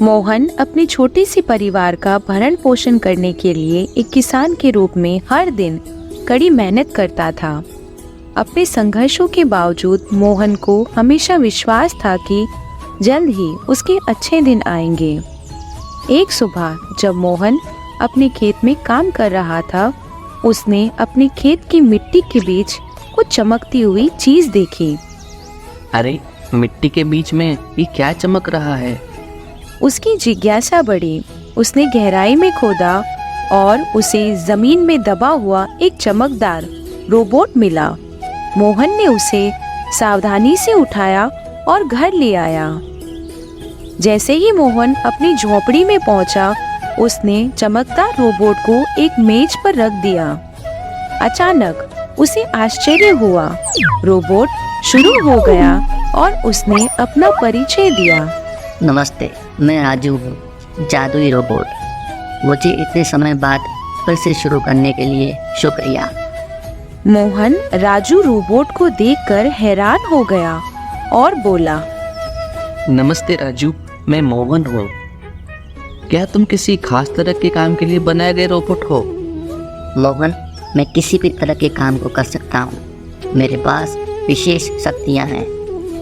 मोहन अपनी छोटी सी परिवार का भरण पोषण करने के लिए एक किसान के रूप में हर दिन कड़ी मेहनत करता था। अपने संघर्षों के बावजूद मोहन को हमेशा विश्वास था कि जल्द ही उसके अच्छे दिन आएंगे। एक सुबह जब मोहन अपने खेत में काम कर रहा था, उसने अपने खेत की मिट्टी के बीच कुछ चमकती हुई चीज देखी। अरे, मिट्टी के बीच में ये क्या चमक रहा है? उसकी जिज्ञासा बढ़ी। उसने गहराई में खोदा और उसे जमीन में दबा हुआ एक चमकदार रोबोट मिला। मोहन ने उसे सावधानी से उठाया और घर ले आया। जैसे ही मोहन अपनी झोपड़ी में पहुंचा, उसने चमकदार रोबोट को एक मेज पर रख दिया। अचानक उसे आश्चर्य हुआ। रोबोट शुरू हो गया और उसने अपना परिचय दिया। नमस्ते, मैं राजू हूँ, जादुई रोबोट। मुझे इतने समय बाद फिर से शुरू करने के लिए शुक्रिया। मोहन राजू रोबोट को देखकर हैरान हो गया और बोला, नमस्ते राजू, मैं मोहन हूँ। क्या तुम किसी खास तरह के काम के लिए बनाए गए रोबोट हो? मोहन, मैं किसी भी तरह के काम को कर सकता हूँ। मेरे पास विशेष शक्तियाँ हैं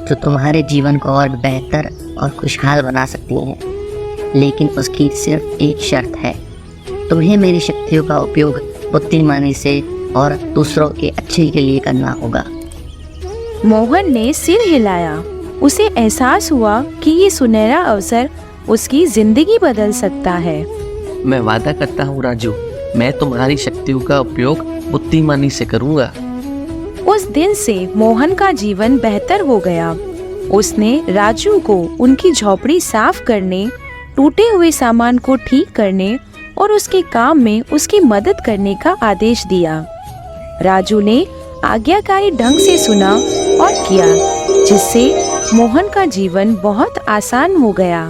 जो तुम्हारे जीवन को और बेहतर और खुशहाल बना सकती हैं। लेकिन उसकी सिर्फ एक शर्त है, तुम्हें मेरी शक्तियों का उपयोग बुद्धिमानी से और दूसरों के अच्छे के लिए करना होगा। मोहन ने सिर हिलाया। उसे एहसास हुआ कि ये सुनहरा अवसर उसकी जिंदगी बदल सकता है। मैं वादा करता हूँ राजू, मैं तुम्हारी शक्तियों का उपयोग बुद्धिमानी से करूँगा। उस दिन से मोहन का जीवन बेहतर हो गया। उसने राजू को उनकी झोपड़ी साफ करने, टूटे हुए सामान को ठीक करने और उसके काम में उसकी मदद करने का आदेश दिया। राजू ने आज्ञाकारी ढंग से सुना और किया, जिससे मोहन का जीवन बहुत आसान हो गया।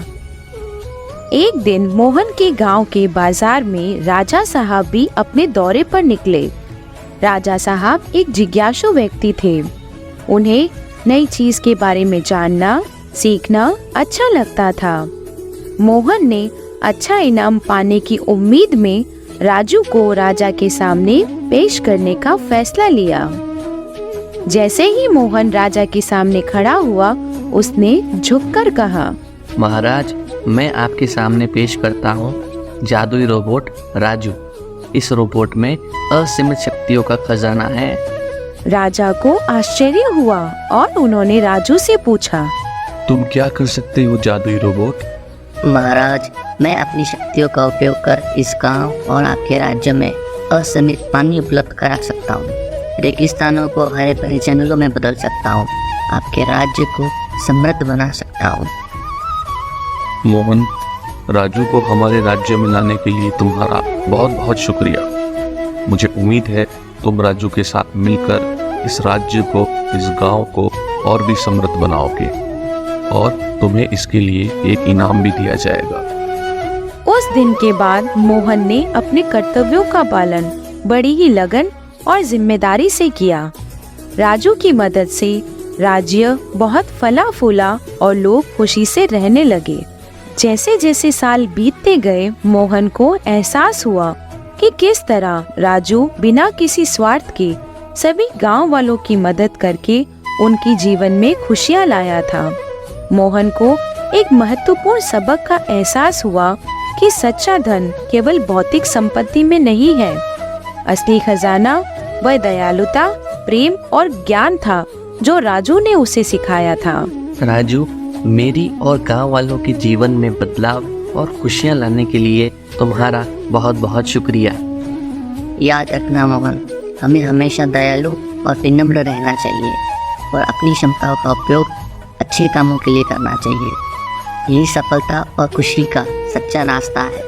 एक दिन मोहन के गांव के बाजार में राजा साहब भी अपने दौरे पर निकले। राजा साहब एक जिज्ञासु व्यक्ति थे। उन्हें नई चीज के बारे में जानना, सीखना अच्छा लगता था। मोहन ने अच्छा इनाम पाने की उम्मीद में राजू को राजा के सामने पेश करने का फैसला लिया। जैसे ही मोहन राजा के सामने खड़ा हुआ, उसने झुककर कहा, महाराज, मैं आपके सामने पेश करता हूँ जादुई रोबोट राजू। इस रोबोट में असीमित शक्तियों का खजाना है। राजा को आश्चर्य हुआ और उन्होंने राजू से पूछा, तुम क्या कर सकते हो जादुई रोबोट? महाराज, मैं अपनी शक्तियों का उपयोग कर इस गांव और आपके राज्य में असीमित पानी उपलब्ध करा सकता हूँ। रेगिस्तानों को हरे भरे जंगलों में बदल सकता हूँ। आपके राज्य को समृद्ध बना सकता हूँ। मोहन, राजू को हमारे राज्य में लाने के लिए तुम्हारा बहुत बहुत शुक्रिया। मुझे उम्मीद है तुम राजू के साथ मिलकर इस राज्य को, इस गांव को और भी समृद्ध बनाओगे और तुम्हें इसके लिए एक इनाम भी दिया जाएगा। उस दिन के बाद मोहन ने अपने कर्तव्यों का पालन बड़ी ही लगन और जिम्मेदारी से किया। राजू की मदद से राज्य बहुत फला फूला और लोग खुशी से रहने लगे। जैसे जैसे साल बीतते गए, मोहन को एहसास हुआ कि किस तरह राजू बिना किसी स्वार्थ के सभी गांव वालों की मदद करके उनकी जीवन में खुशियां लाया था। मोहन को एक महत्वपूर्ण सबक का एहसास हुआ कि सच्चा धन केवल भौतिक संपत्ति में नहीं है। असली खजाना वह दयालुता, प्रेम और ज्ञान था जो राजू ने उसे सिखाया था। राजू, मेरी और गांव वालों के जीवन में बदलाव और खुशियां लाने के लिए तुम्हारा बहुत बहुत शुक्रिया। याद रखना मोहन, हमें हमेशा दयालु और विनम्र रहना चाहिए और अपनी क्षमताओं का उपयोग अच्छे कामों के लिए करना चाहिए। यही सफलता और खुशी का सच्चा रास्ता है।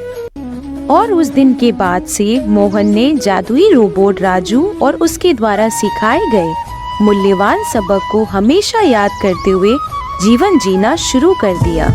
और उस दिन के बाद से मोहन ने जादुई रोबोट राजू और उसके द्वारा सिखाए गए मूल्यवान सबक को हमेशा याद करते हुए जीवन जीना शुरू कर दिया।